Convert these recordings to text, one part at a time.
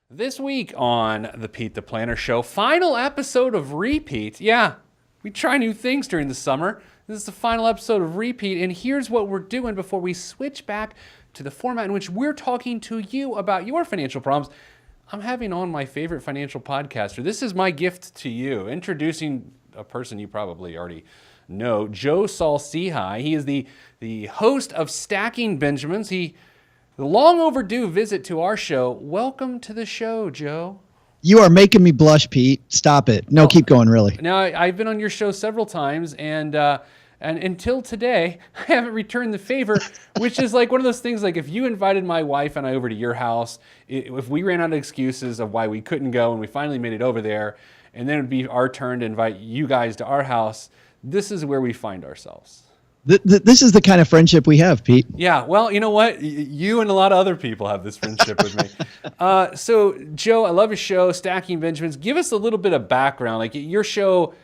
This week on the Pete the Planner Show, final episode of RePete. Yeah, we try new things during the summer. This is the final episode of RePete, and here's what we're doing before we switch back to the format in which we're talking to you about your financial problems. I'm having on my favorite financial podcaster. This is my gift to you, introducing a person you probably already know, Joe Saul-Sehy. He is the host of Stacking Benjamins. The long overdue visit to our show. Welcome to the show, Joe. You are making me blush, Pete. Stop it. No, keep going, really. Now, I've been on your show several times, and until today, I haven't returned the favor, which is like one of those things, like if you invited my wife and I over to your house, if we ran out of excuses of why we couldn't go and we finally made it over there, and then it would be our turn to invite you guys to our house, this is where we find ourselves. This is the kind of friendship we have, Pete. Yeah, well, you know what? You and a lot of other people have this friendship with me. So, Joe, I love your show, Stacking Benjamins. Give us a little bit of background. Like your show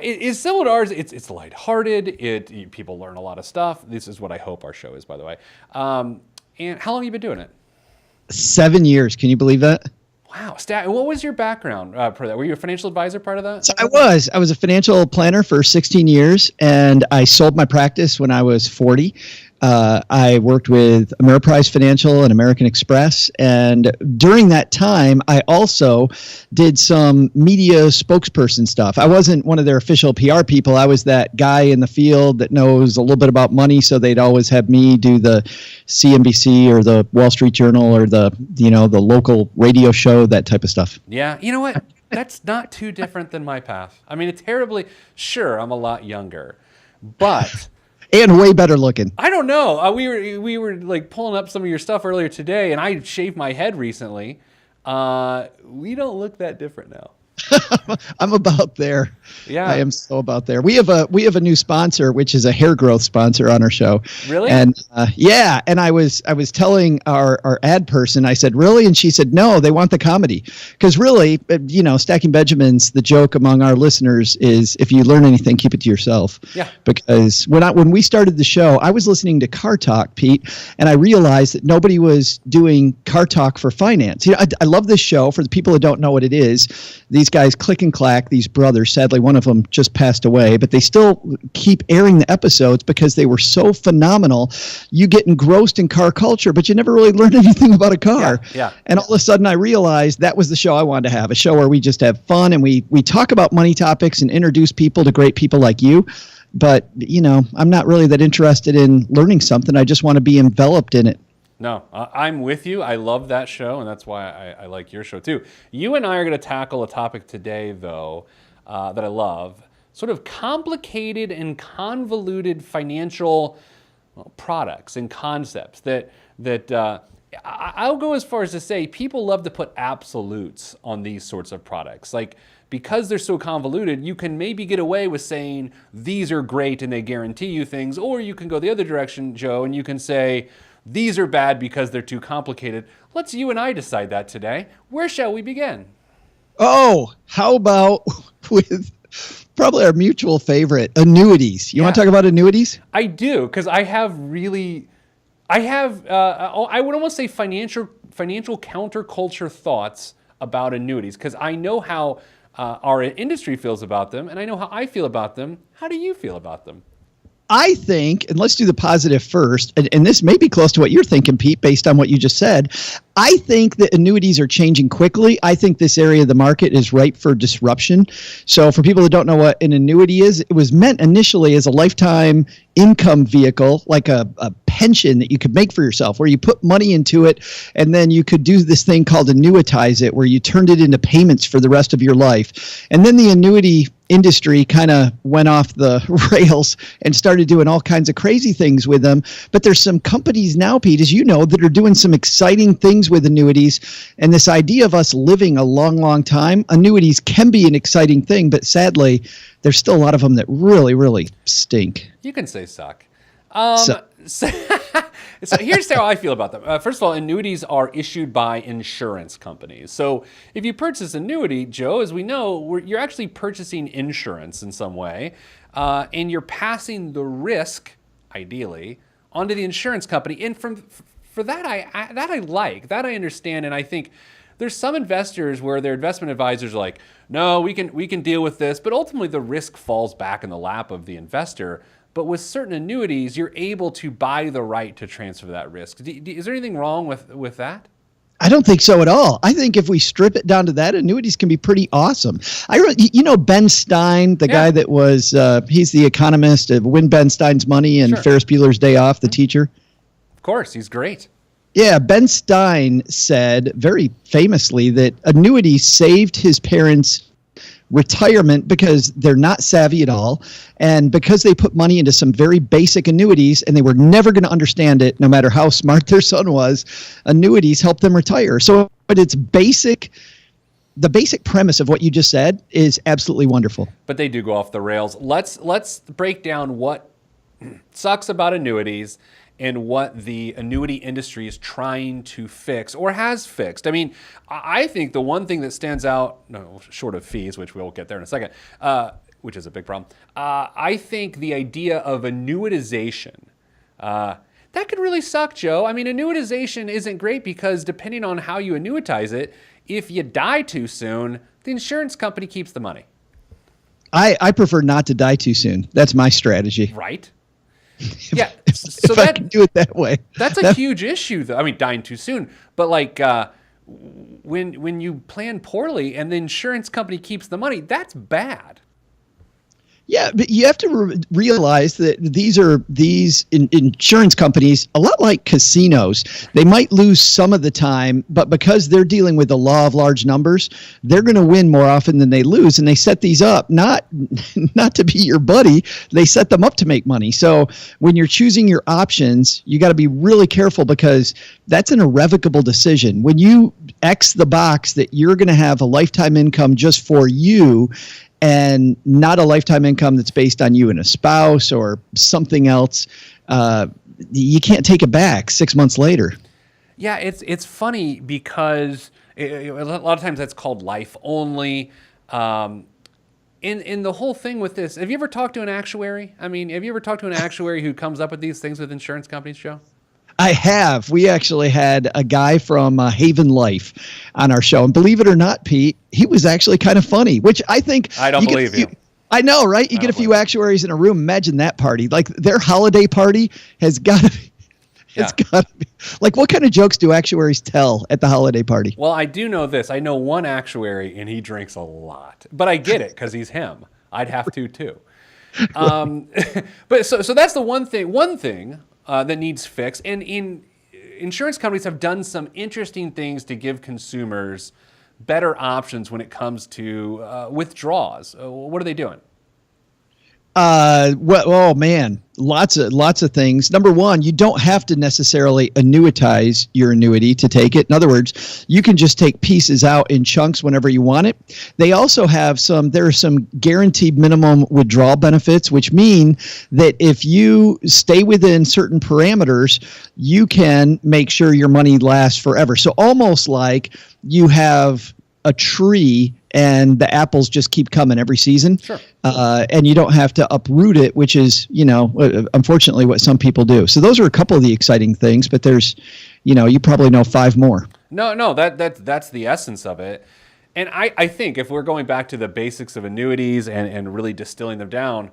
is similar to ours. It's lighthearted. People learn a lot of stuff. This is what I hope our show is, by the way. And how long have you been doing it? 7 years. Can you believe that? Wow. What was your background for that? Were you a financial advisor part of that? So I was a financial planner for 16 years, and I sold my practice when I was 40. I worked with Ameriprise Financial and American Express, and during that time, I also did some media spokesperson stuff. I wasn't one of their official PR people. I was that guy in the field that knows a little bit about money, so they'd always have me do the CNBC or the Wall Street Journal or the local radio show, that type of stuff. Yeah, you know what? That's not too different than my path. I mean, sure, I'm a lot younger, but... And way better looking. I don't know. We were like pulling up some of your stuff earlier today, and I shaved my head recently. We don't look that different now. I'm about there. Yeah, I am so about there. We have a new sponsor, which is a hair growth sponsor on our show. Really? And and I was telling our ad person, I said, really? And she said, no, they want the comedy. Because really, Stacking Benjamins, the joke among our listeners is, if you learn anything, keep it to yourself. Yeah. Because when we started the show, I was listening to Car Talk, Pete, and I realized that nobody was doing Car Talk for finance. I love this show. For the people that don't know what it is, these guys, Click and Clack, these brothers, sadly one of them just passed away, but they still keep airing the episodes because they were so phenomenal. You get engrossed in car culture, but you never really learned anything about a car. Yeah. And all of a sudden I realized that was the show I wanted to have, a show where we just have fun and we talk about money topics and introduce people to great people like you. But, I'm not really that interested in learning something. I just want to be enveloped in it. No, I'm with you. I love that show, and that's why I like your show too. You and I are going to tackle a topic today, though, that I love, sort of complicated and convoluted financial products and concepts that I'll go as far as to say people love to put absolutes on these sorts of products. Like, because they're so convoluted, you can maybe get away with saying these are great and they guarantee you things, or you can go the other direction, Joe, and you can say, these are bad because they're too complicated. Let's you and I decide that today. Where shall we begin? Oh, how about with probably our mutual favorite, annuities. You want to talk about annuities? I do, because I would almost say financial counterculture thoughts about annuities, because I know how our industry feels about them, and I know how I feel about them. How do you feel about them? I think, and let's do the positive first, and this may be close to what you're thinking, Pete, based on what you just said. I think that annuities are changing quickly. I think this area of the market is ripe for disruption. So for people that don't know what an annuity is, it was meant initially as a lifetime income vehicle, like a pension that you could make for yourself, where you put money into it, and then you could do this thing called annuitize it, where you turned it into payments for the rest of your life. And then the annuity industry kind of went off the rails and started doing all kinds of crazy things with them. But there's some companies now, Pete, as you know, that are doing some exciting things with annuities. And this idea of us living a long, long time, annuities can be an exciting thing, but sadly, there's still a lot of them that really, really stink. You can say suck. So here's how I feel about them. First of all, annuities are issued by insurance companies. So if you purchase annuity, Joe, as we know, you're actually purchasing insurance in some way, and you're passing the risk, ideally, onto the insurance company. And for that, I understand, and I think there's some investors where their investment advisors are like, no, we can deal with this, but ultimately the risk falls back in the lap of the investor. But with certain annuities, you're able to buy the right to transfer that risk. Is there anything wrong with that? I don't think so at all. I think if we strip it down to that, annuities can be pretty awesome. Ben Stein, the guy that was, he's the economist of Win Ben Stein's Money and Ferris Bueller's Day Off, the teacher. Of course, he's great. Yeah, Ben Stein said very famously that annuities saved his parents' retirement because they're not savvy at all, and because they put money into some very basic annuities and they were never going to understand it no matter how smart their son was. Annuities help them retire. So but it's basic. The basic premise of what you just said is absolutely wonderful. But they do go off the rails. Let's break down what sucks about annuities and what the annuity industry is trying to fix or has fixed. I mean, I think the one thing that stands out, short of fees, which we'll get there in a second, which is a big problem, I think the idea of annuitization, that could really suck, Joe. I mean, annuitization isn't great because depending on how you annuitize it, if you die too soon, the insurance company keeps the money. I prefer not to die too soon. That's my strategy. Right? Yeah, so if I can do it that way. That's a huge issue, though. I mean, dying too soon, but like when you plan poorly and the insurance company keeps the money, that's bad. Yeah, but you have to realize that these insurance companies, a lot like casinos, they might lose some of the time, but because they're dealing with the law of large numbers, they're going to win more often than they lose. And they set these up not to be your buddy. They set them up to make money. So when you're choosing your options, you got to be really careful because that's an irrevocable decision. When you X the box that you're going to have a lifetime income just for you, and not a lifetime income that's based on you and a spouse or something else, you can't take it back 6 months later. Yeah, it's funny because a lot of times that's called life only. In the whole thing with this, have you ever talked to an actuary? I mean, have you ever talked to an actuary who comes up with these things with insurance companies, Joe? I have. We actually had a guy from Haven Life on our show. And believe it or not, Pete, he was actually kind of funny, which I think... I don't believe you. I know, right? You get a few actuaries in a room. Imagine that party. Like, their holiday party has got to be... It's got to be... Like, what kind of jokes do actuaries tell at the holiday party? Well, I do know this. I know one actuary, and he drinks a lot. But I get it, because he's him. I'd have to, too. But so that's the one thing that needs fixed. And insurance companies have done some interesting things to give consumers better options when it comes to withdrawals. What are they doing? Oh man, lots of things. Number one, you don't have to necessarily annuitize your annuity to take it. In other words, you can just take pieces out in chunks whenever you want it. They also have there are some guaranteed minimum withdrawal benefits, which mean that if you stay within certain parameters, you can make sure your money lasts forever. So almost like you have a tree and the apples just keep coming every season. Sure. And you don't have to uproot it, which is, unfortunately what some people do. So those are a couple of the exciting things, but there's, you probably know 5 more. No, that's the essence of it. And I think if we're going back to the basics of annuities and really distilling them down,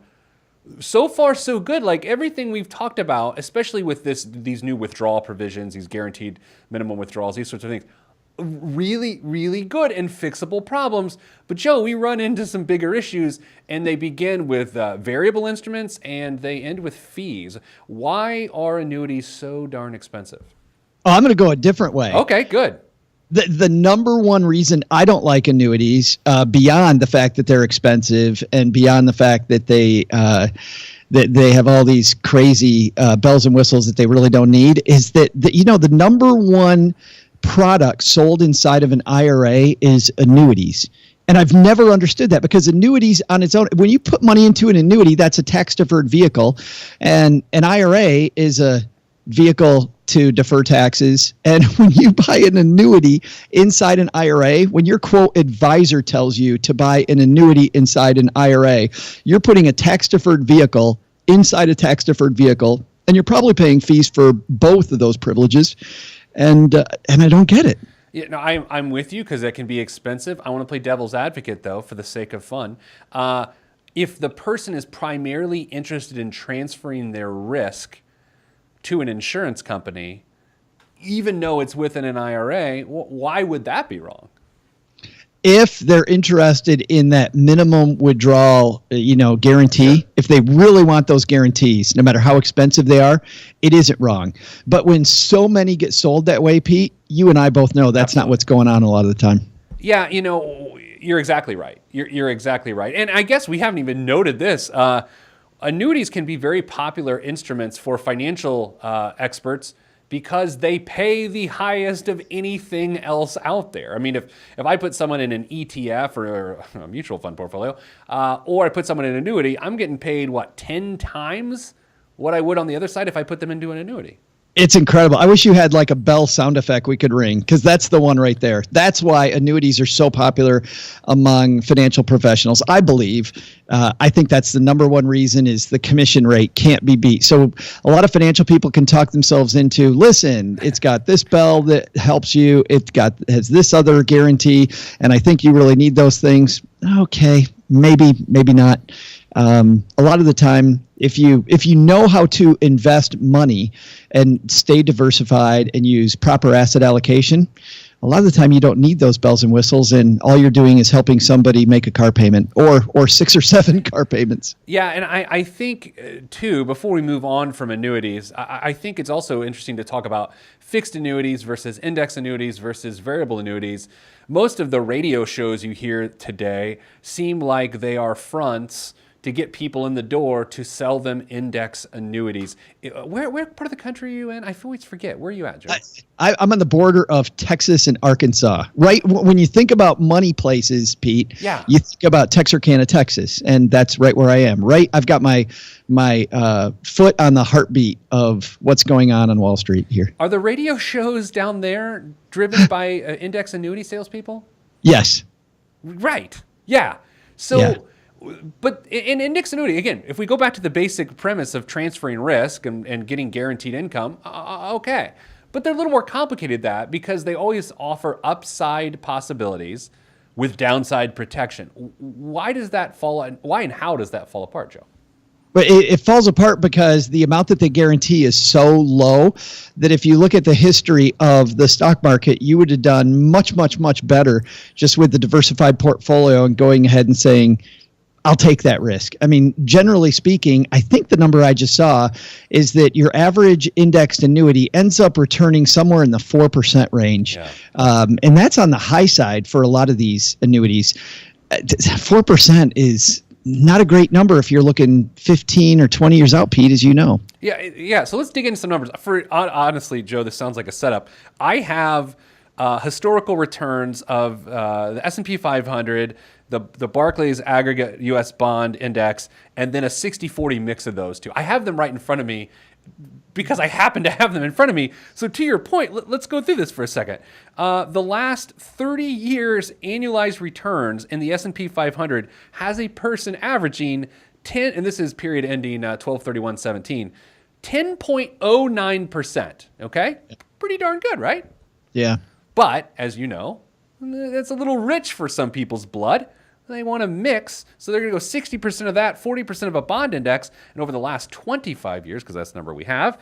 so far so good. Like everything we've talked about, especially with these new withdrawal provisions, these guaranteed minimum withdrawals, these sorts of things, really, really good and fixable problems. But Joe, we run into some bigger issues, and they begin with variable instruments and they end with fees. Why are annuities so darn expensive? Oh, I'm going to go a different way. Okay, good. The number one reason I don't like annuities, beyond the fact that they're expensive and beyond the fact that they have all these crazy bells and whistles that they really don't need, is that the number one product sold inside of an IRA is annuities. And I've never understood that, because annuities on its own, when you put money into an annuity, that's a tax-deferred vehicle. And an IRA is a vehicle to defer taxes. And when you buy an annuity inside an IRA, when your quote advisor tells you to buy an annuity inside an IRA, you're putting a tax-deferred vehicle inside a tax-deferred vehicle, and you're probably paying fees for both of those privileges. And I don't get it. Yeah, no, I'm with you because that can be expensive. I want to play devil's advocate though, for the sake of fun. If the person is primarily interested in transferring their risk to an insurance company, even though it's within an IRA, why would that be wrong? If they're interested in that minimum withdrawal, guarantee, sure, if they really want those guarantees, no matter how expensive they are, it isn't wrong. But when so many get sold that way, Pete, you and I both know that's Absolutely not what's going on a lot of the time. Yeah, you're exactly right. You're exactly right. And I guess we haven't even noted this. Annuities can be very popular instruments for financial experts because they pay the highest of anything else out there. I mean, if I put someone in an ETF or a mutual fund portfolio, or I put someone in an annuity, I'm getting paid, 10 times what I would on the other side if I put them into an annuity. It's incredible. I wish you had like a bell sound effect we could ring, because that's the one right there. That's why annuities are so popular among financial professionals. I believe, I think that's the number one reason, is the commission rate can't be beat. So a lot of financial people can talk themselves into, listen, it's got this bell that helps you. Has this other guarantee. And I think you really need those things. Okay, maybe not. A lot of the time, if you know how to invest money and stay diversified and use proper asset allocation, a lot of the time you don't need those bells and whistles, and all you're doing is helping somebody make a car payment or 6 or 7 car payments. Yeah, and I think, too, before we move on from annuities, I think it's also interesting to talk about fixed annuities versus index annuities versus variable annuities. Most of the radio shows you hear today seem like they are fronts to get people in the door to sell them index annuities. Where part of the country are you in? I always forget. Where are you at, Joe? I'm on the border of Texas and Arkansas. Right when you think about money places, Pete, yeah, you think about Texarkana, Texas, and that's right where I am. Right, I've got my foot on the heartbeat of what's going on Wall Street here. Are the radio shows down there driven by index annuity salespeople? Yes. Right. Yeah. So. Yeah. But in index annuity, again, if we go back to the basic premise of transferring risk and getting guaranteed income, okay. But they're a little more complicated than that, because they always offer upside possibilities with downside protection. Why does that fall? Why and how does that fall apart, Joe? But it falls apart because the amount that they guarantee is so low that if you look at the history of the stock market, you would have done much, much, much better just with the diversified portfolio and going ahead and saying, I'll take that risk. I mean, generally speaking, I think the number I just saw is that your average indexed annuity ends up returning somewhere in the 4% range. Yeah. And that's on the high side for a lot of these annuities. 4% is not a great number if you're looking 15 or 20 years out, Pete, as you know. Yeah. So let's dig into some numbers. Honestly, Joe, this sounds like a setup. I have historical returns of the S&P 500, the Barclays Aggregate U.S. Bond Index, and then a 60-40 mix of those two. I have them right in front of me because I happen to have them in front of me. So to your point, let's go through this for a second. The last 30 years annualized returns in the S&P 500 has a person averaging 10, and this is period ending 12/31/17, 10.09%. Okay, pretty darn good, right? Yeah. But as you know, that's a little rich for some people's blood. They want to mix, so they're going to go 60% of that, 40% of a bond index, and over the last 25 years, because that's the number we have,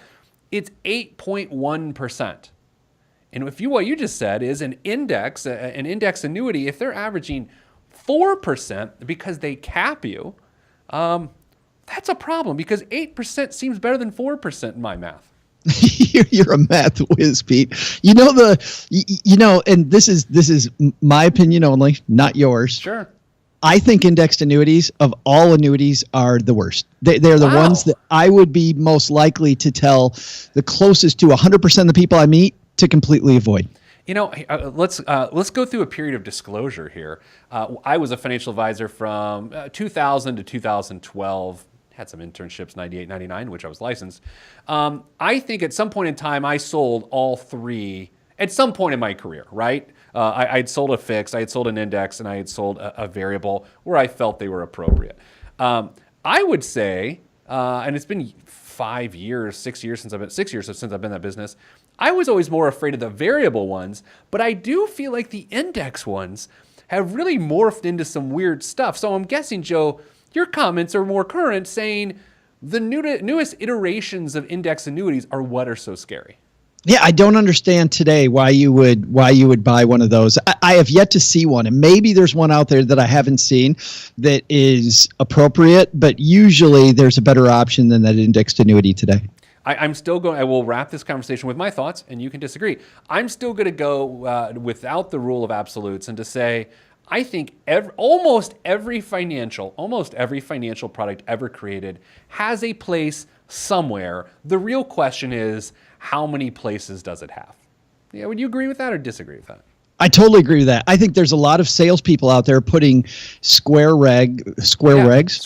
it's 8.1%. And what you just said is an index annuity, if they're averaging 4% because they cap you, that's a problem, because 8% seems better than 4% in my math. You're a math whiz, Pete. And this is my opinion only, not yours. Sure. I think indexed annuities of all annuities are the worst. They're the ones that I would be most likely to tell the closest to 100% of the people I meet to completely avoid. Let's go through a period of disclosure here. I was a financial advisor from 2000 to 2012. Had some internships, 98, 99, which I was licensed. I think at some point in time, I sold all three at some point in my career, right? I had sold a fixed, I had sold an index, and I had sold a variable where I felt they were appropriate. I would say, and it's been 6 years since I've been in that business, I was always more afraid of the variable ones, but I do feel like the index ones have really morphed into some weird stuff. So I'm guessing, Joe, your comments are more current, saying the newest iterations of index annuities are what are so scary. Yeah, I don't understand today why you would buy one of those. I have yet to see one, and maybe there's one out there that I haven't seen that is appropriate, but usually there's a better option than that indexed annuity today. I'm still going. I will wrap this conversation with my thoughts, and you can disagree. I'm still going to go without the rule of absolutes, and to say I think almost every financial product ever created has a place somewhere. The real question is, how many places does it have? Yeah, would you agree with that or disagree with that? I totally agree with that. I think there's a lot of salespeople out there putting square regs.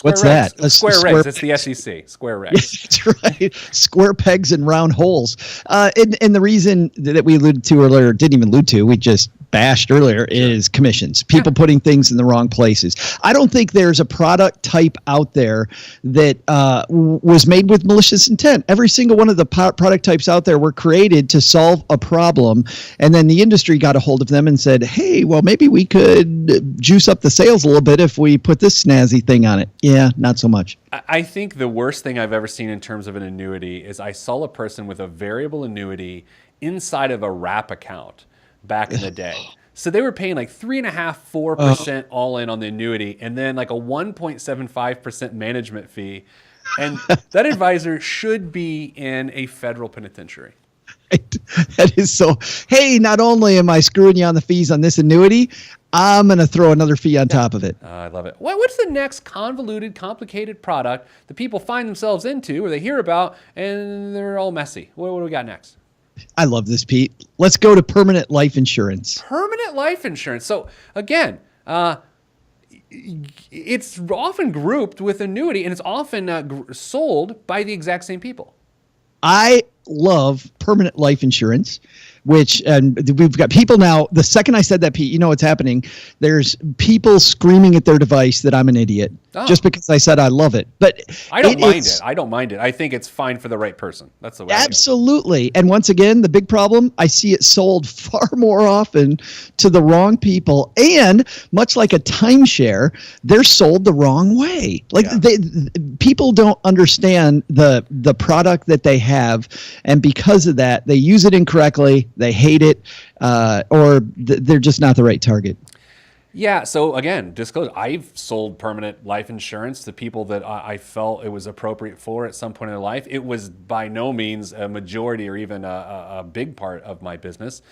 What's regs. that? Square regs. It's the SEC. Square regs. That's right. Square pegs and round holes. And the reason that we alluded to earlier, didn't even allude to, we just bashed earlier, is commissions. People putting things in the wrong places. I don't think there's a product type out there that was made with malicious intent. Every single one of the product types out there were created to solve a problem, and then the industry got a hold of them and said, hey, well, maybe we could juice up the sales a little bit if we put this snazzy thing on it. Yeah, not so much. I think the worst thing I've ever seen in terms of an annuity is I saw a person with a variable annuity inside of a wrap account back in the day. So they were paying like 3.5%, 4% all in on the annuity, and then like a 1.75% management fee. And that advisor should be in a federal penitentiary. That is so. Hey, not only am I screwing you on the fees on this annuity, I'm going to throw another fee on top of it. I love it. What's the next convoluted, complicated product that people find themselves into or they hear about and they're all messy? What do we got next? I love this, Pete. Let's go to permanent life insurance. Permanent life insurance. So again, it's often grouped with annuity, and it's often sold by the exact same people. I love permanent life insurance, which we've got people now. The second I said that, Pete, you know what's happening. There's people screaming at their device that I'm an idiot just because I said I love it. But I don't mind it. I don't mind it. I think it's fine for the right person. That's the way. Absolutely. And once again, the big problem, I see it sold far more often to the wrong people. And much like a timeshare, they're sold the wrong way. Like people don't understand the product that they have, and because of that, they use it incorrectly. They hate it, or they're just not the right target. Yeah, so again, disclosure, I've sold permanent life insurance to people that I felt it was appropriate for at some point in their life. It was by no means a majority or even a big part of my business.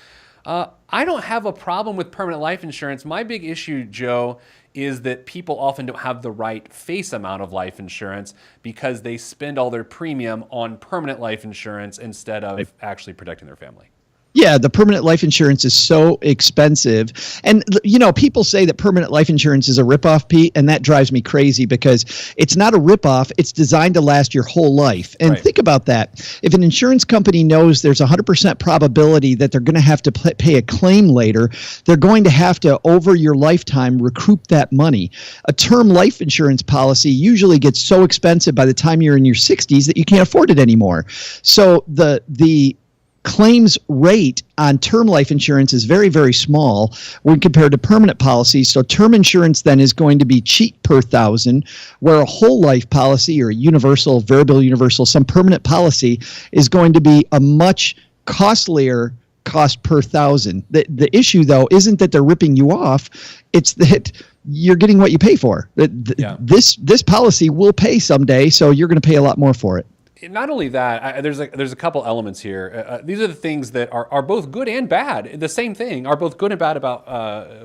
I don't have a problem with permanent life insurance. My big issue, Joe, is that people often don't have the right face amount of life insurance because they spend all their premium on permanent life insurance instead of actually protecting their family. Yeah, the permanent life insurance is so expensive. And, you know, people say that permanent life insurance is a ripoff, Pete, and that drives me crazy because it's not a ripoff. It's designed to last your whole life. And think about that. If an insurance company knows there's a 100% probability that they're going to have to pay a claim later, they're going to have to, over your lifetime, recoup that money. A term life insurance policy usually gets so expensive by the time you're in your 60s that you can't afford it anymore. So the claims rate on term life insurance is very, very small when compared to permanent policies. So term insurance then is going to be cheap per thousand, where a whole life policy or a universal, variable universal, some permanent policy is going to be a much costlier cost per thousand. The issue, though, isn't that they're ripping you off. It's that you're getting what you pay for. This policy will pay someday, so you're going to pay a lot more for it. Not only that, there's a couple elements here. These are the things that are both good and bad. The same thing are both good and bad about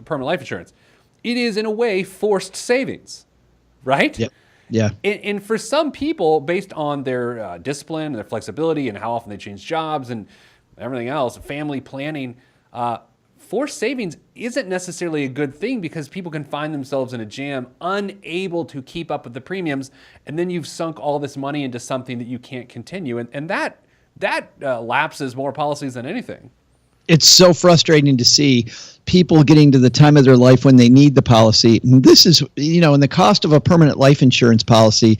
permanent life insurance. It is, in a way, forced savings, right? Yep. Yeah. And for some people, based on their discipline and their flexibility and how often they change jobs and everything else, family planning, forced savings isn't necessarily a good thing because people can find themselves in a jam, unable to keep up with the premiums, and then you've sunk all this money into something that you can't continue, and that lapses more policies than anything. It's so frustrating to see people getting to the time of their life when they need the policy. And this is, and the cost of a permanent life insurance policy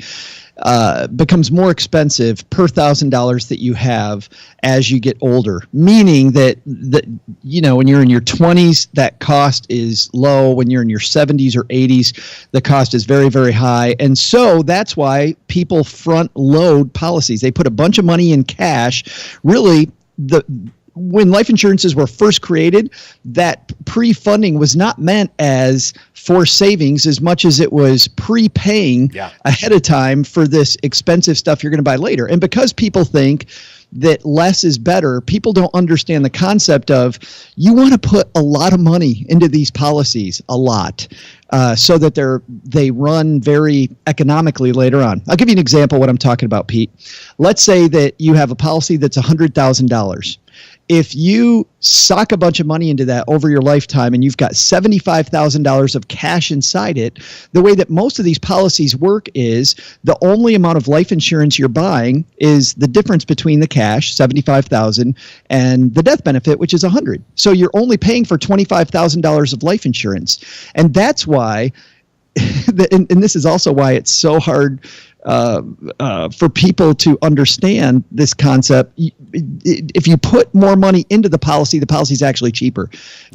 becomes more expensive per $1,000 that you have as you get older, meaning that when you're in your 20s, that cost is low. When you're in your 70s or 80s, the cost is very, very high. And so that's why people front load policies. They put a bunch of money in cash. Really, when life insurances were first created, that pre-funding was not meant as for savings as much as it was prepaying ahead of time for this expensive stuff you're going to buy later. And because people think that less is better, people don't understand the concept of you want to put a lot of money into these policies, a lot, so that they run very economically later on. I'll give you an example of what I'm talking about, Pete. Let's say that you have a policy that's $100,000. If you sock a bunch of money into that over your lifetime and you've got $75,000 of cash inside it, the way that most of these policies work is the only amount of life insurance you're buying is the difference between the cash, $75,000, and the death benefit, which is $100,000. So you're only paying for $25,000 of life insurance. And that's why, and this is also why it's so hard for people to understand this concept. If you put more money into the policy is actually cheaper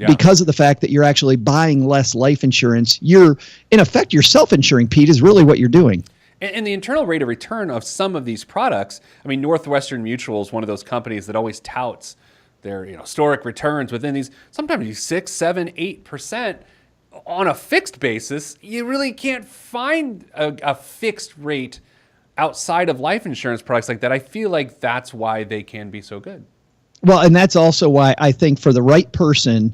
because of the fact that you're actually buying less life insurance. You're, in effect, you're self-insuring, Pete, is really what you're doing. And the internal rate of return of some of these products, I mean, Northwestern Mutual is one of those companies that always touts their historic returns within these, sometimes 6, 7, 8%. On a fixed basis, you really can't find a fixed rate outside of life insurance products like that. I feel like that's why they can be so good. Well, and that's also why I think for the right person,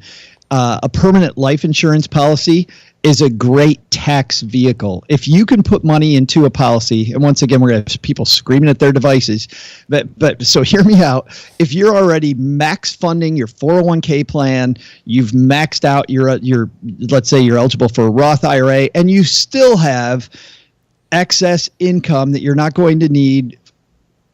a permanent life insurance policy is a great tax vehicle. If you can put money into a policy, and once again, we're going to have people screaming at their devices, but so hear me out. If you're already max funding your 401k plan, you've maxed out your let's say you're eligible for a Roth IRA, and you still have excess income that you're not going to need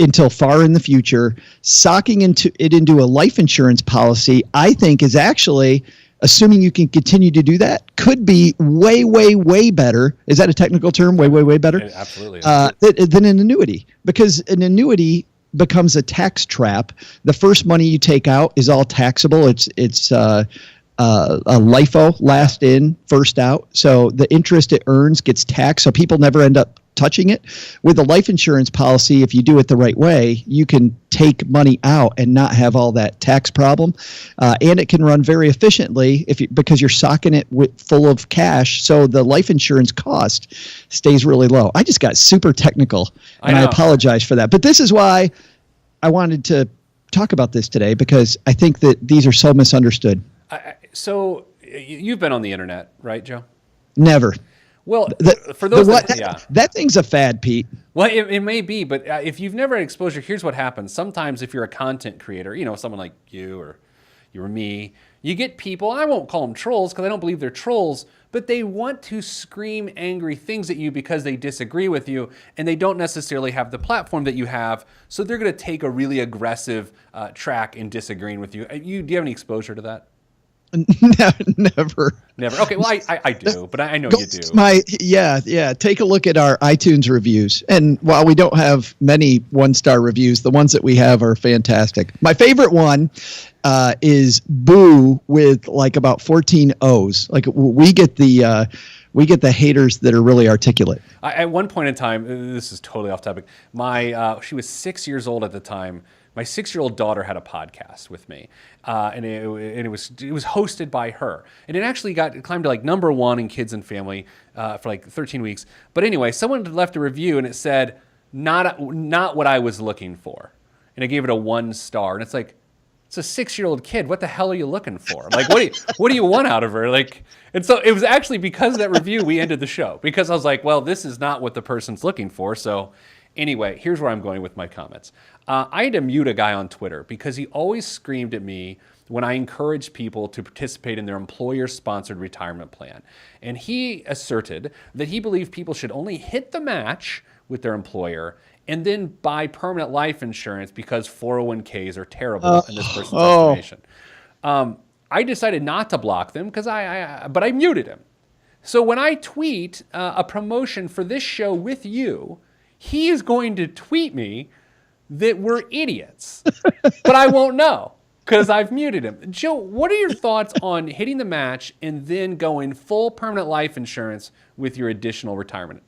until far in the future, socking into a life insurance policy, I think is actually, assuming you can continue to do that, could be way, way, way better. Is that a technical term? Way, way, way better? It absolutely. Than an annuity, because an annuity becomes a tax trap. The first money you take out is all taxable. It's a LIFO, last in, first out. So the interest it earns gets taxed. So people never end up touching it. With a life insurance policy, if you do it the right way, you can take money out and not have all that tax problem. And it can run very efficiently because you're socking it full of cash. So the life insurance cost stays really low. I just got super technical, and I apologize for that. But this is why I wanted to talk about this today, because I think that these are so misunderstood. So you've been on the internet, right, Joe? Never. Well, for those that thing's a fad, Pete. Well, it may be, but if you've never had exposure, here's what happens. Sometimes if you're a content creator, someone like you or me, you get people, I won't call them trolls because I don't believe they're trolls, but they want to scream angry things at you because they disagree with you, and they don't necessarily have the platform that you have, so they're going to take a really aggressive track in disagreeing with you. Do you have any exposure to that? Never. Okay, well, I do, but I know you do. Take a look at our iTunes reviews. And while we don't have many one-star reviews, the ones that we have are fantastic. My favorite one is Boo with like about 14 O's. Like we get the haters that are really articulate. At one point in time, this is totally off topic. She was 6 years old at the time. My 6-year-old daughter had a podcast with me, and it was hosted by her, and it actually climbed to like #1 in Kids and Family for like 13 weeks. But anyway, someone left a review and it said not what I was looking for, and I gave it a 1 star, and it's like, it's a 6-year-old kid. What the hell are you looking for? Like, what do you want out of her? Like, and so it was actually because of that review we ended the show, because I was like, well, this is not what the person's looking for. So anyway, here's where I'm going with my comments. I had to mute a guy on Twitter because he always screamed at me when I encouraged people to participate in their employer-sponsored retirement plan. And he asserted that he believed people should only hit the match with their employer and then buy permanent life insurance because 401ks are terrible in this person's estimation. I decided not to block them because but I muted him. So when I tweet a promotion for this show with you, he is going to tweet me that we're idiots, but I won't know because I've muted him. Joe, what are your thoughts on hitting the match and then going full permanent life insurance with your additional retirement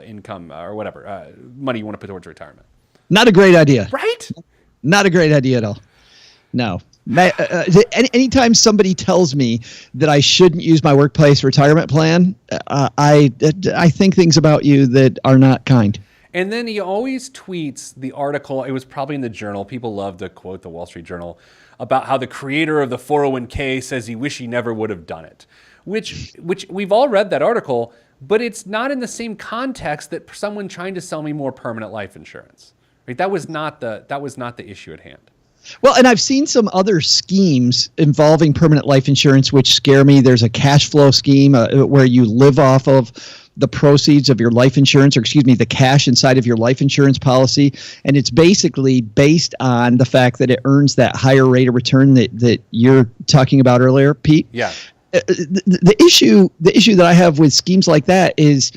income or whatever money you want to put towards retirement? Not a great idea. Right? Not a great idea at all. No. Anytime somebody tells me that I shouldn't use my workplace retirement plan, I think things about you that are not kind. And then he always tweets the article. It was probably in the Journal. People love to quote the Wall Street Journal about how the creator of the 401k says he wish he never would have done it, which we've all read that article, but it's not in the same context that someone trying to sell me more permanent life insurance. Right? That was not the issue at hand. Well, and I've seen some other schemes involving permanent life insurance which scare me. There's a cash flow scheme where you live off of the proceeds of your life insurance, or excuse me, the cash inside of your life insurance policy. And it's basically based on the fact that it earns that higher rate of return that you're talking about earlier, Pete. Yeah. The issue that I have with schemes like that is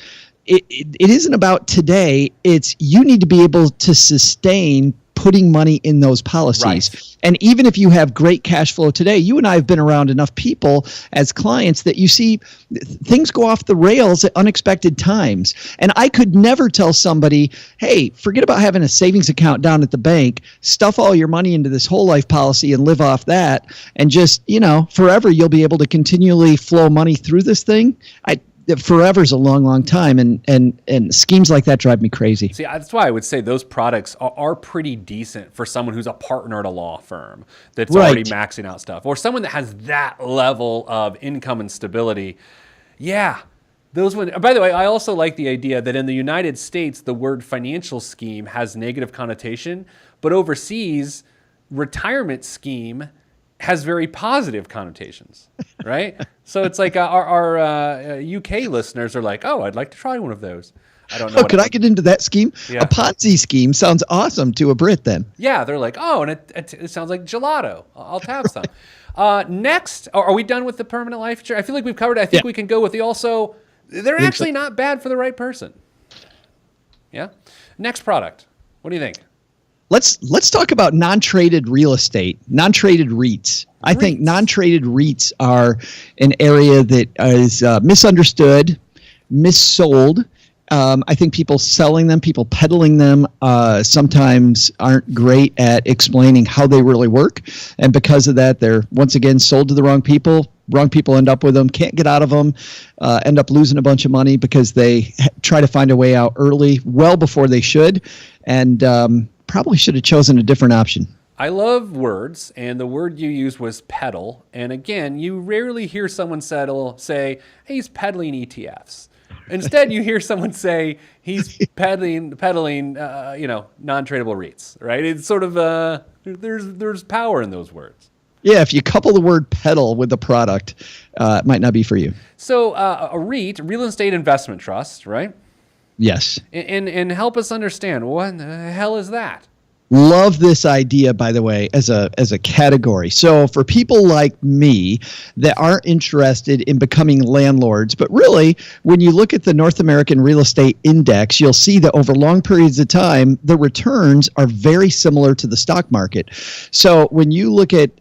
it isn't about today. It's you need to be able to sustain putting money in those policies. Right. And even if you have great cash flow today, you and I have been around enough people as clients that you see things go off the rails at unexpected times. And I could never tell somebody, hey, forget about having a savings account down at the bank, stuff all your money into this whole life policy and live off that. And just, forever you'll be able to continually flow money through this thing. Forever is a long, long time, and schemes like that drive me crazy. See, that's why I would say those products are pretty decent for someone who's a partner at a law firm that's already maxing out stuff, or someone that has that level of income and stability. Yeah, those ones. By the way, I also like the idea that in the United States, the word financial scheme has negative connotation, but overseas, retirement scheme has very positive connotations, right? So it's like our UK listeners are like, oh, I'd like to try one of those. I don't know. Could I get into that scheme? Yeah. A Ponzi scheme sounds awesome to a Brit then. Yeah, they're like, oh, and it sounds like gelato. I'll have some. Next, are we done with the permanent life insurance? I feel like we've covered it. I think we can go with they're actually not bad for the right person. Yeah? Next product. What do you think? Let's talk about non-traded real estate, non-traded REITs. I think non-traded REITs are an area that is misunderstood, missold. I think people selling them, people peddling them, sometimes aren't great at explaining how they really work. And because of that, they're once again sold to the wrong people. Wrong people end up with them, can't get out of them, end up losing a bunch of money because they try to find a way out early, well before they should. And probably should have chosen a different option. I love words, and the word you used was peddle. And again, you rarely hear someone say, hey, he's peddling ETFs. Instead, you hear someone say he's peddling, non-tradable REITs, right? It's sort of there's power in those words. Yeah, if you couple the word peddle with the product, it might not be for you. So a REIT, real estate investment trust, right? Yes. And help us understand, what the hell is that? Love this idea, by the way, as a category. So for people like me that aren't interested in becoming landlords, but really, when you look at the North American Real Estate Index, you'll see that over long periods of time, the returns are very similar to the stock market. So when you look at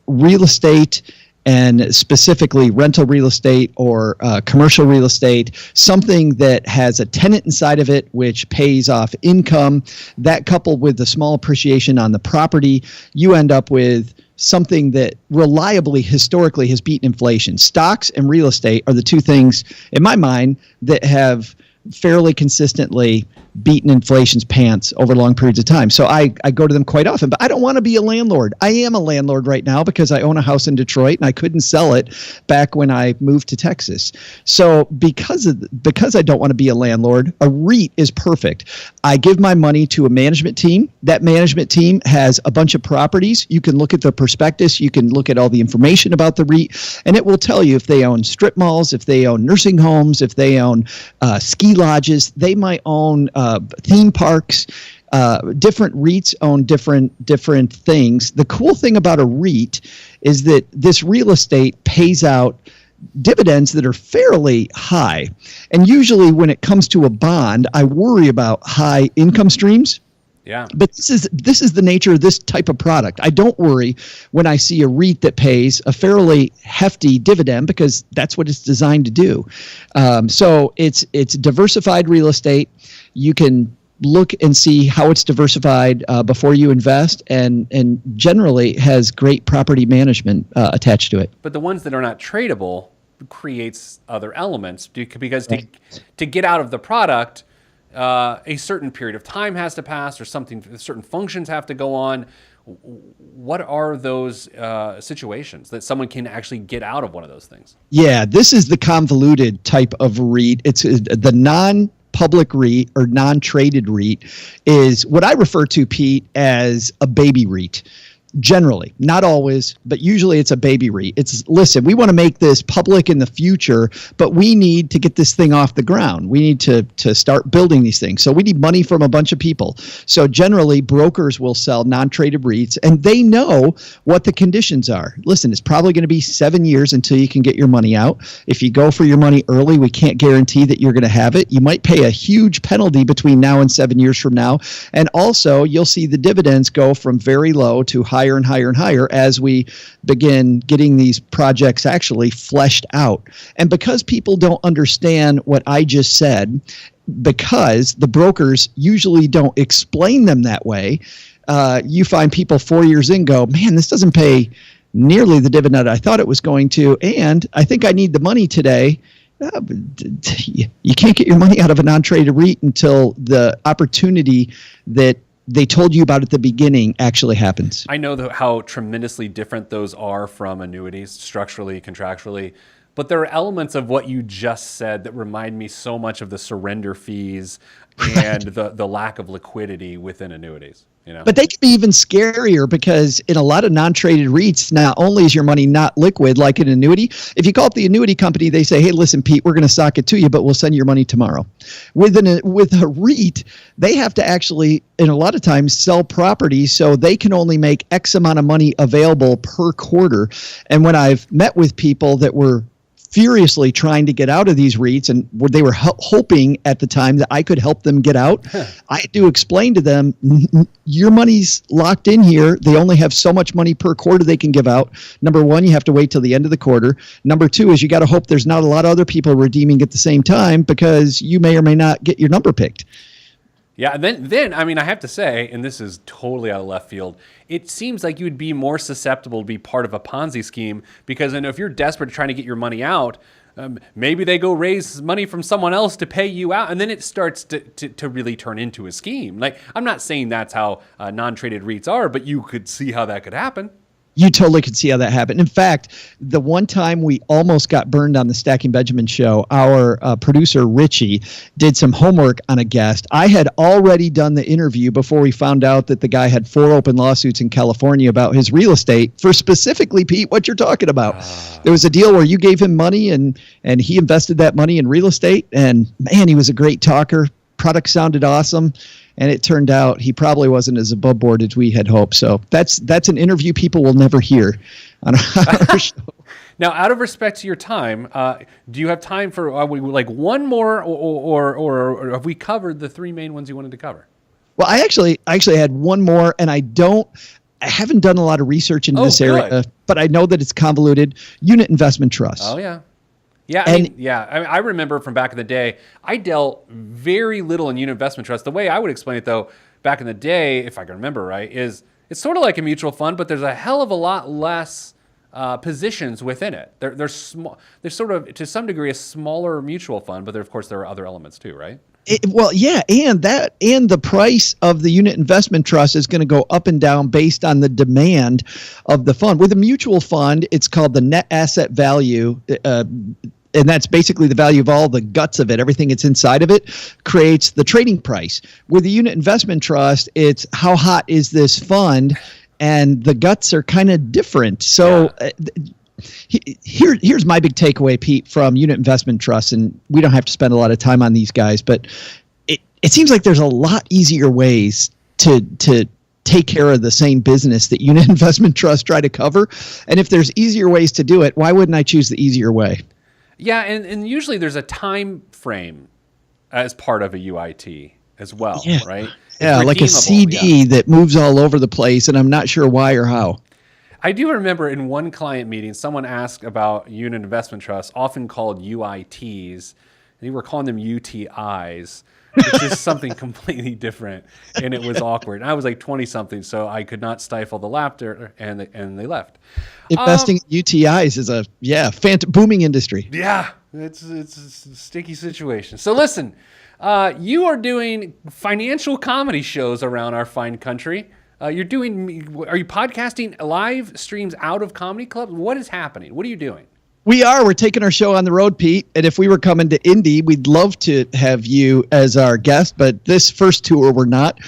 real estate, and specifically rental real estate or commercial real estate, something that has a tenant inside of it which pays off income, that coupled with the small appreciation on the property, you end up with something that reliably historically has beaten inflation. Stocks and real estate are the two things, in my mind, that have fairly consistently beaten inflation's pants over long periods of time. So I go to them quite often, but I don't want to be a landlord. I am a landlord right now because I own a house in Detroit and I couldn't sell it back when I moved to Texas. So because I don't want to be a landlord, a REIT is perfect. I give my money to a management team. That management team has a bunch of properties. You can look at the prospectus. You can look at all the information about the REIT, and it will tell you if they own strip malls, if they own nursing homes, if they own ski lodges. They might own theme parks. different REITs own different things. The cool thing about a REIT is that this real estate pays out dividends that are fairly high. And usually when it comes to a bond, I worry about high income streams. Yeah. But this is the nature of this type of product. I don't worry when I see a REIT that pays a fairly hefty dividend because that's what it's designed to do. So it's diversified real estate. You can look and see how it's diversified before you invest, and generally has great property management attached to it. But the ones that are not tradable creates other elements because to get out of the product, a certain period of time has to pass, or certain functions have to go on. What are those situations that someone can actually get out of one of those things? Yeah, this is the convoluted type of REIT. It's the non-public REIT or non-traded REIT is what I refer to, Pete, as a baby REIT. Generally, not always, but usually it's a baby REIT. It's, listen, we want to make this public in the future, but we need to get this thing off the ground. We need to start building these things. So we need money from a bunch of people. So generally, brokers will sell non-traded REITs, and they know what the conditions are. Listen, it's probably going to be 7 years until you can get your money out. If you go for your money early, we can't guarantee that you're going to have it. You might pay a huge penalty between now and 7 years from now. And also, you'll see the dividends go from very low to higher and higher and higher as we begin getting these projects actually fleshed out. And because people don't understand what I just said, because the brokers usually don't explain them that way, you find people 4 years in go, man, this doesn't pay nearly the dividend I thought it was going to, and I think I need the money today. You can't get your money out of a non-traded REIT until the opportunity that they told you about at the beginning actually happens. I know how tremendously different those are from annuities, structurally, contractually, but there are elements of what you just said that remind me so much of the surrender fees and the lack of liquidity within annuities. You know? But they can be even scarier because in a lot of non-traded REITs, not only is your money not liquid like an annuity, if you call up the annuity company, they say, hey, listen, Pete, we're going to sock it to you, but we'll send your money tomorrow. With a REIT, they have to actually, and a lot of times, sell property so they can only make X amount of money available per quarter. And when I've met with people that were furiously trying to get out of these REITs, and they were hoping at the time that I could help them get out. I had to explain to them, your money's locked in here. They only have so much money per quarter they can give out. Number one, you have to wait till the end of the quarter. Number two is you got to hope there's not a lot of other people redeeming at the same time because you may or may not get your number picked. Yeah, and then I mean, I have to say, and this is totally out of left field, it seems like you would be more susceptible to be part of a Ponzi scheme because I know if you're desperate trying to get your money out, maybe they go raise money from someone else to pay you out, and then it starts to really turn into a scheme. Like, I'm not saying that's how non-traded REITs are, but you could see how that could happen. You totally could see how that happened. In fact, the one time we almost got burned on the Stacking Benjamin show, our producer, Richie, did some homework on a guest. I had already done the interview before we found out that the guy had 4 open lawsuits in California about his real estate for specifically, Pete, what you're talking about. There was a deal where you gave him money and he invested that money in real estate. And, man, he was a great talker. Product sounded awesome. And it turned out he probably wasn't as above board as we had hoped. So that's an interview people will never hear on our show. Now, out of respect to your time, do you have time for like one more, or have we covered the 3 main ones you wanted to cover? Well, I actually had one more, and I haven't done a lot of research into this area, but I know that it's convoluted. Unit investment trust. Oh yeah. Yeah, I remember from back in the day, I dealt very little in unit investment trust. The way I would explain it, though, back in the day, if I can remember right, is it's sort of like a mutual fund, but there's a hell of a lot less positions within it. They're small. They're sort of, to some degree, a smaller mutual fund, but of course there are other elements too, right? Well, yeah, and the price of the unit investment trust is going to go up and down based on the demand of the fund. With a mutual fund, it's called the net asset value, and that's basically the value of all the guts of it. Everything that's inside of it creates the trading price. With the unit investment trust, it's how hot is this fund, and the guts are kind of different. So. Yeah. Here's my big takeaway, Pete, from unit investment trusts, and we don't have to spend a lot of time on these guys, but it seems like there's a lot easier ways to take care of the same business that unit investment trusts try to cover. And if there's easier ways to do it, why wouldn't I choose the easier way? Yeah, and usually there's a time frame as part of a UIT as well, right? Yeah, like a CD that moves all over the place, and I'm not sure why or how. I do remember in one client meeting, someone asked about unit investment trusts, often called UITs, and you were calling them UTIs, which is something completely different, and it was awkward. And I was like 20-something, so I could not stifle the laughter, and they left. Investing in UTIs is a booming industry. Yeah, it's a sticky situation. So listen, you are doing financial comedy shows around our fine country. Are you podcasting live streams out of comedy clubs? What is happening? What are you doing? We're taking our show on the road, Pete. And if we were coming to Indy, we'd love to have you as our guest. But this first tour, we're not.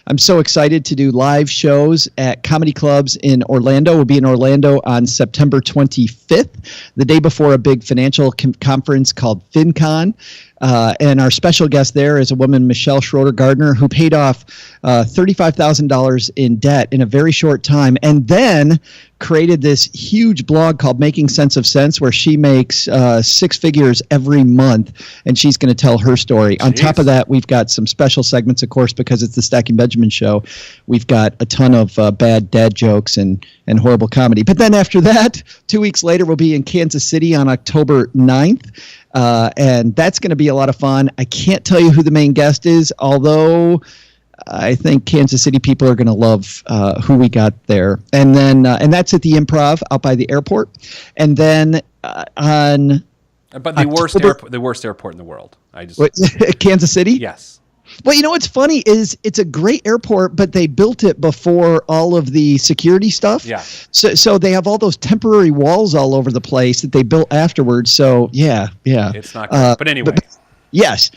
I'm so excited to do live shows at comedy clubs in Orlando. We'll be in Orlando on September 25th, the day before a big financial conference called FinCon. And our special guest there is a woman, Michelle Schroeder Gardner, who paid off $35,000 in debt in a very short time, and then created this huge blog called Making Sense of Sense, where she makes six figures every month, and she's going to tell her story. Jeez. On top of that, we've got some special segments, of course, because it's the Stacking Benjamin show. We've got a ton of bad dad jokes and horrible comedy. But then after that, 2 weeks later, we'll be in Kansas City on October 9th. And that's going to be a lot of fun. I can't tell you who the main guest is, although I think Kansas City people are going to love who we got there. And then and that's at the Improv out by the airport. And then on the worst airport in the world. Kansas City? Yes. Well, you know what's funny is it's a great airport, but they built it before all of the security stuff. Yeah. So they have all those temporary walls all over the place that they built afterwards. So yeah. It's not good. But anyway. Yes.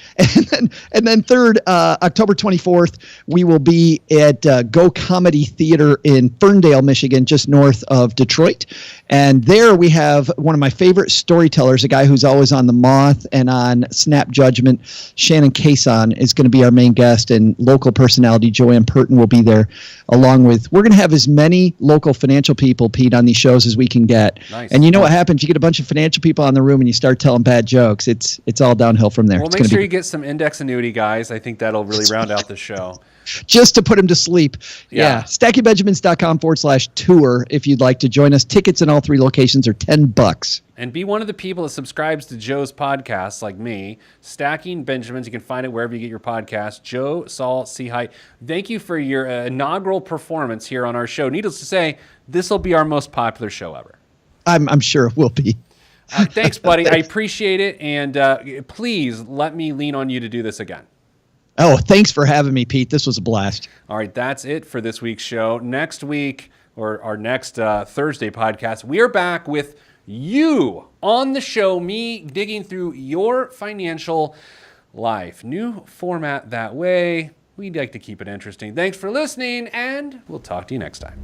And then third, October 24th, we will be at Go Comedy Theater in Ferndale, Michigan, just north of Detroit. And there we have one of my favorite storytellers, a guy who's always on The Moth and on Snap Judgment. Shannon Cason is going to be our main guest, and local personality Joanne Purton will be there, along with, we're going to have as many local financial people, Pete, on these shows as we can get. Nice. And you know what happens? You get a bunch of financial people on the room and you start telling bad jokes. It's all downhill from there. Well, make sure you get some index annuity guys. I think that'll really round out the show. Just to put him to sleep. Yeah. StackingBenjamins.com/tour if you'd like to join us. Tickets in all three locations are $10. And be one of the people that subscribes to Joe's podcast, like me, Stacking Benjamins. You can find it wherever you get your podcast. Joe Saul Seahite, thank you for your inaugural performance here on our show. Needless to say, this will be our most popular show ever. I'm sure it will be. Thanks, buddy. I appreciate it. And please let me lean on you to do this again. Oh, thanks for having me, Pete. This was a blast. All right, that's it for this week's show. Next week, or our next Thursday podcast, we are back with you on the show, me digging through your financial life. New format that way. We'd like to keep it interesting. Thanks for listening, and we'll talk to you next time.